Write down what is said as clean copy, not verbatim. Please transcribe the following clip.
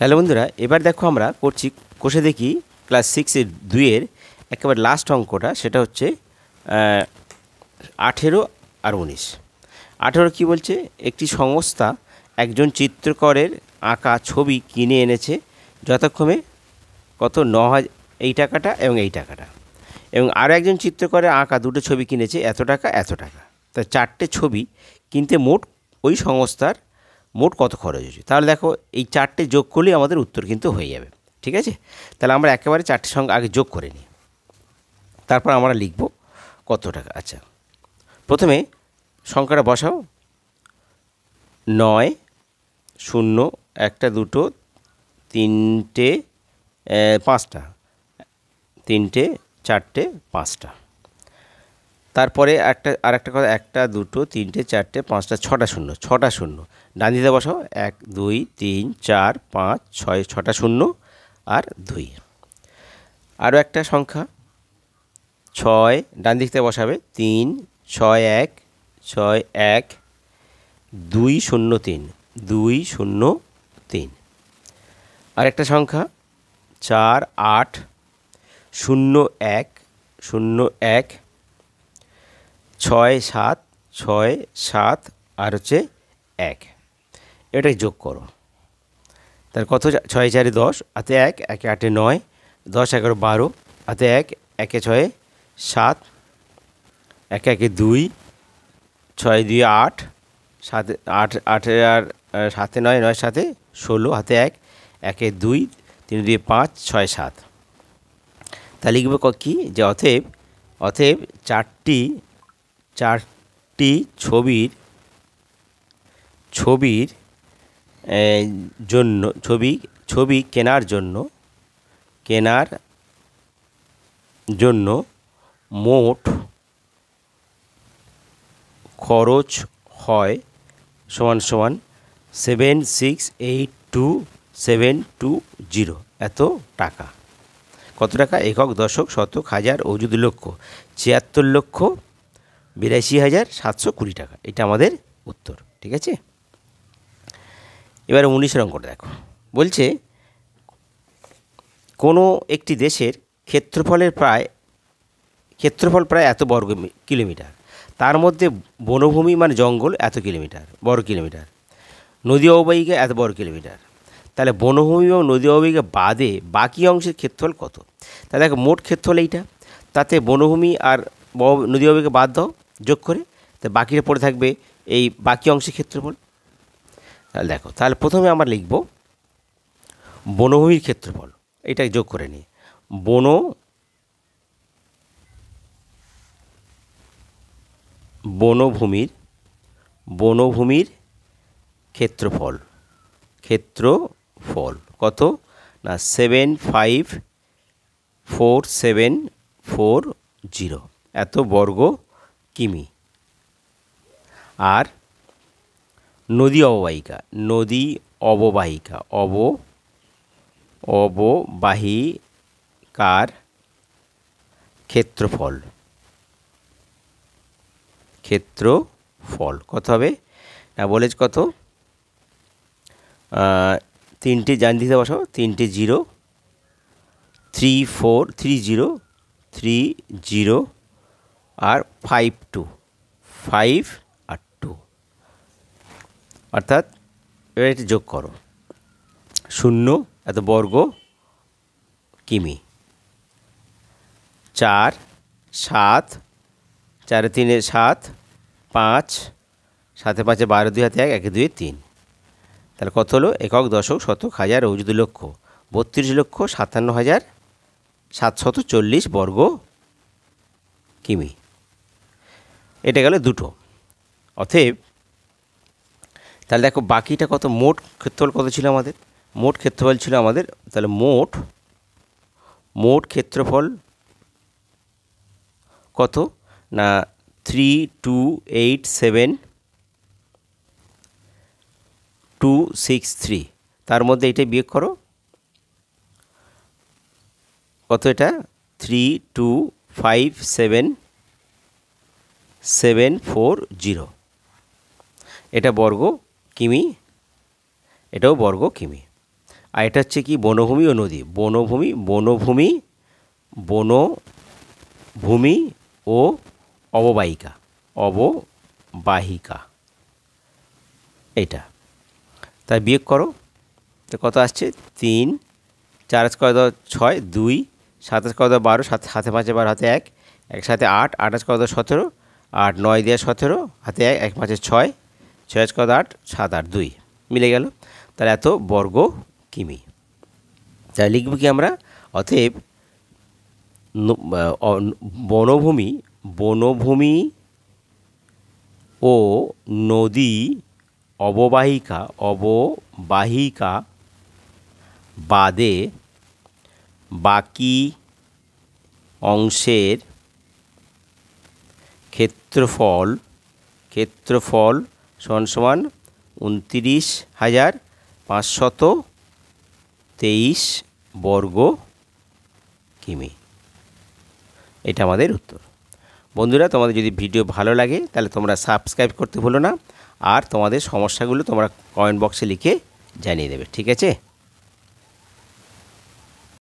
Hello বন্ধুরা, এবার দেখো আমরা করছি কোষে দেখি ক্লাস 6-এর 2-এর একেবারে লাস্ট অঙ্কটা। সেটা হচ্ছে 18 আর 19। 18 কি বলছে? একটি সংস্থা একজন চিত্রকরের আঁকা ছবি কিনে এনেছে যথাক্রমে কত 9,000 এই টাকাটা এবং এই টাকাটা, এবং আরও একজন চিত্রকরের আঁকা দুটো ছবি কিনেছে এত টাকা এত টাকা। তা চারটে ছবি কিনতে মোট ওই সংস্থার মোট কত খরচ হয়েছে? তাহলে দেখো এই চারটে যোগ করলেই আমাদের উত্তর কিন্তু হয়ে যাবে। ঠিক আছে, তাহলে আমরা একেবারে চারটে সংখ্যা আগে যোগ করে নিই, তারপর আমরা লিখব কত টাকা। আচ্ছা, প্রথমে সংখ্যাটা বসাও। 9, 0, 1, 2, 3, 5টা, 3, 4, 5টা। তারপরে আরেকটা কথা, 1, 2, 3, 4, 5টা, 6টা শূন্য, 6টা শূন্য ডান দিকে বসাও। 1, 2, 3, 4, 5, 6, 6টা শূন্য আর 2। আরও একটা সংখ্যা 6 ডান দিক থেকে বসাবে। 3, 6, 1, 6, 1, 2, 0, 3, 2, 0, 3। আরেকটা সংখ্যা 4, 8, 0, 1, 0, 1, 6, 7, 6, 7 আর হচ্ছে 1। এটাই যোগ করো। তার কত? 6, 4, 10, হাতে 1, 1, 8, 9, 10, 11, 12, হাতে 1, 1, 6, 7, 1, 1, 2, 6, 2, 8, 7, 8, 8 আর 7, 9, 9, 7, 16, হাতে 1, 1, 2, 3, 2, 5, 6, 7। তা লিখব কি? যে অতএব চারটি ছবির জন্য ছবি কেনার জন্য মোট খরচ হয় সমান 7,682,720 এত টাকা। কত টাকা? একক, দশক, শতক, হাজার, অযুত, লক্ষ। 76,82,720 টাকা। এটা আমাদের উত্তর। ঠিক আছে, এবারে 19-এর অঙ্কটা দেখো। বলছে কোনো একটি দেশের ক্ষেত্রফল প্রায় এত বর্গ কিলোমিটার, তার মধ্যে বনভূমি মানে জঙ্গল এত বর্গ কিলোমিটার, নদী অববাহিকা এত বর্গ কিলোমিটার। তাহলে বনভূমি এবং নদী অববাহিকা বাদে বাকি অংশের ক্ষেত্রফল কত? তাহলে দেখো মোট ক্ষেত্রফল এইটা, তাতে বনভূমি আর নদী অববাহিকা বাদ দাও যোগ করে, তো বাকিটা পড়ে থাকবে এই বাকি অংশের ক্ষেত্রফল। তাহলে দেখো, তাহলে প্রথমে আমরা লিখব বনভূমির ক্ষেত্রফল, এটা যোগ করে নিই। বনভূমির ক্ষেত্রফল কত? না 754,740 এত বর্গ কিমি। আর নদী অববাহিকার ক্ষেত্রফল কত হবে? না বলেছ কত? 3টে জান দিতে বসাও। 3টে 0, 3, 4, 30, 30 আর 5, 2, 5 আর 2, অর্থাৎ এবার এটা যোগ করো। 0 এত বর্গ কিমি। 4, 7, 4, 3, 7, 5, 7, 5, 12, 2, 1, 1, 2, 3। তাহলে কত হলো? একক, দশক, শতক, হাজার, অযুত, লক্ষ। 32,57,740 বর্গ কিমি। এটা গেল দুটো। অতএব তাহলে দেখো বাকিটা কত? মোট ক্ষেত্রফল কত ছিল আমাদের? তাহলে মোট ক্ষেত্রফল কত? না 328,7,263। তার মধ্যে এটাই বিয়োগ করো। কত এটা? 325,740। এটা বর্গ কিমি, এটাও বর্গ কিমি। আর এটা হচ্ছে কি বনভূমি ও নদী। বনভূমি ও অববাহিকা এটা। তাই বিয়োগ করো, তো কত আসছে? 3, 4 × 6, 2, 7 × 12, 7 হাতে 5 12 হাতে 1, 1 সাথে 8, 8 × 17, 8 9 দিয়ে 17 হাতে 1, 1 5 6, 6 × 8, 7 8 2 মিলে গেল। তাহলে এত বর্গ কিমি। তাই লিখব কি আমরা? অতএব বনভূমি ও নদী অববাহিকা বাদে বাকি অংশের ক্ষেত্রফল সমান 29,523 বর্গ কিমি। এটা আমাদের উত্তর। বন্ধুরা, তোমাদের যদি ভিডিও ভালো লাগে তাহলে তোমরা সাবস্ক্রাইব করতে ভুলো না, আর তোমাদের সমস্যাগুলো তোমরা কমেন্ট বক্সে লিখে জানিয়ে দেবে, ঠিক আছে?